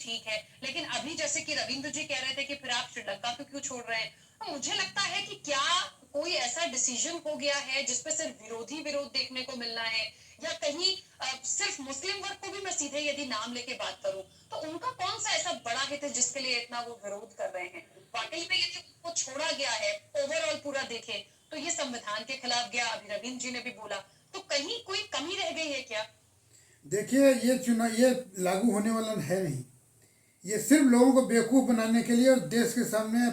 ठीक है, लेकिन अभी जैसे कि रविंद्र जी कह रहे थे कि फिर आप श्रीलंका को क्यों छोड़ रहे हैं? तो मुझे लगता है कि क्या कोई ऐसा डिसीजन हो गया है जिसपे सिर्फ विरोधी विरोध देखने को मिलना है, या कहीं सिर्फ मुस्लिम वर्ग को भी मैं सीधे यदि नाम लेके बात करूं, तो उनका कौन सा ऐसा बड़ा हित है जिसके लिए इतना वो विरोध कर रहे हैं? वाकई में यदि उनको छोड़ा गया है, ओवरऑल पूरा देखें, तो ये संविधान के खिलाफ गया, अभी रविंद्र जी ने भी बोला, तो कहीं कोई कमी रह गई है क्या? देखिए, ये चुनाव ये लागू होने वाला है नहीं। ये सिर्फ लोगों को बेवकूफ़ बनाने के लिए और देश के सामने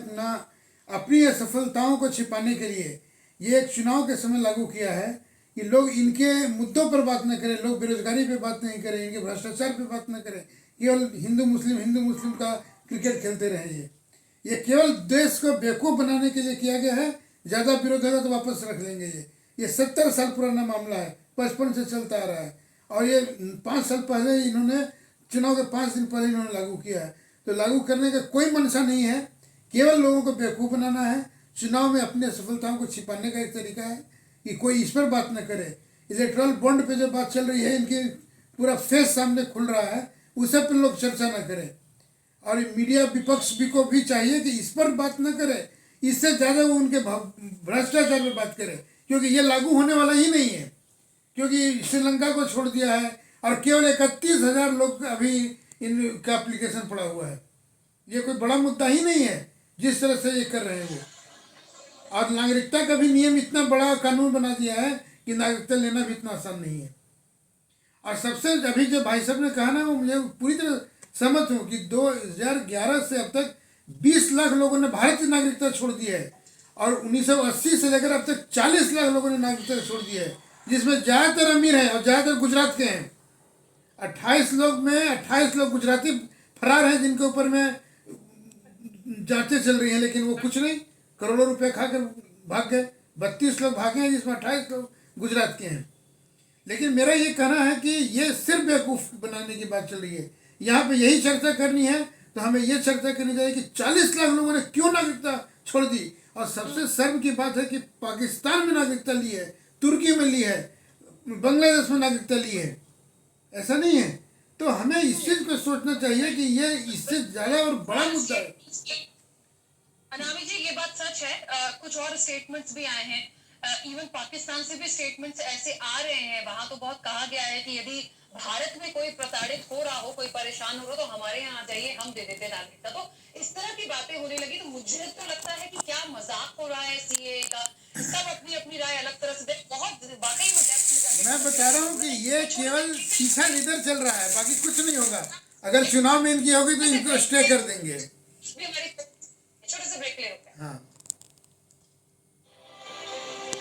अपनी असफलताओं को छिपाने के लिए ये एक चुनाव के समय लागू किया है कि लोग इनके मुद्दों पर बात न करें, लोग बेरोजगारी पे बात नहीं करें, इनके भ्रष्टाचार पे बात न करें, केवल हिंदू मुस्लिम का क्रिकेट खेलते रहे। ये केवल देश को बेवकूफ़ बनाने के लिए किया गया है। ज़्यादा विरोध होगा तो वापस रख लेंगे। ये 70 साल पुराना मामला है, 55 से चलता आ रहा है, और ये 5 साल पहले इन्होंने चुनाव के 5 दिन पहले इन्होंने लागू किया है। तो लागू करने का कोई मंशा नहीं है, केवल लोगों को बेवकूफ़ बनाना है। चुनाव में अपनी असफलताओं को छिपाने का एक तरीका है कि कोई इस पर बात न करे। इलेक्ट्रल बॉन्ड पे जो बात चल रही है, इनकी पूरा फेस सामने खुल रहा है, उसे पर लोग चर्चा न करें। और मीडिया विपक्ष भी को भी चाहिए कि इस पर बात न करे, इससे ज़्यादा वो उनके भ्रष्टाचार पर बात करे, क्योंकि ये लागू होने वाला ही नहीं है। क्योंकि श्रीलंका को छोड़ दिया है और केवल 31,000 लोग अभी इनका एप्लीकेशन पड़ा हुआ है। ये कोई बड़ा मुद्दा ही नहीं है जिस तरह से ये कर रहे हैं वो। और नागरिकता का भी नियम इतना बड़ा कानून बना दिया है कि नागरिकता लेना भी इतना आसान नहीं है। और सबसे अभी जो भाई साहब ने कहा ना, वो मुझे पूरी तरह सहमत हूँ कि 2011 से अब तक 20 लाख लोगों ने भारत की नागरिकता छोड़ दी है, और 1980 से लेकर अब तक 40 लाख लोगों ने नागरिकता छोड़ दी है, जिसमें ज़्यादातर अमीर हैं और ज़्यादातर गुजरात के हैं। 28 लोग में 28 लोग गुजराती फरार हैं, जिनके ऊपर में जांचें चल रही हैं, लेकिन वो कुछ नहीं, करोड़ों रुपए खाकर भाग गए। 32 लोग भागे हैं, जिसमें 28 लोग गुजरात के हैं। लेकिन मेरा ये कहना है कि ये सिर्फ बेवकूफ़ बनाने की बात चल रही है। यहाँ पे यही चर्चा करनी है तो हमें ये चर्चा करनी चाहिए कि 40 लाख लोगों ने क्यों नागरिकता छोड़ दी। और सबसे शर्म की बात है कि पाकिस्तान में नागरिकता ली है, तुर्की में ली है, बांग्लादेश में नागरिकता ली है। ऐसा नहीं है। तो हमें इस चीज़ को सोचना चाहिए कि ये इससे ज़्यादा और बड़ा मुद्दा है। अनामी जी, ये बात सच है। कुछ और स्टेटमेंट्स भी आए हैं, इवन पाकिस्तान से भी स्टेटमेंट्स ऐसे आ रहे हैं। वहां तो बहुत कहा गया है कि यदि भारत में कोई प्रताड़ित हो रहा हो, कोई परेशान हो रहा हो, तो हमारे यहाँ आ जाइए, हम दे देते नागरिकता। तो इस तरह की बातें होने लगी तो मुझे तो लगता है कि क्या मजाक हो रहा है सीए का। सब अपनी अपनी राय अलग तरह से दे, बहुत वाकई में मैं बता रहा हूँ कि ये केवल सीखा लीडर चल रहा है, बाकी कुछ नहीं होगा। अगर चुनाव में इनकी होगी तो इनको स्टे कर देंगे। छोटे से ब्रेक ले। हाँ।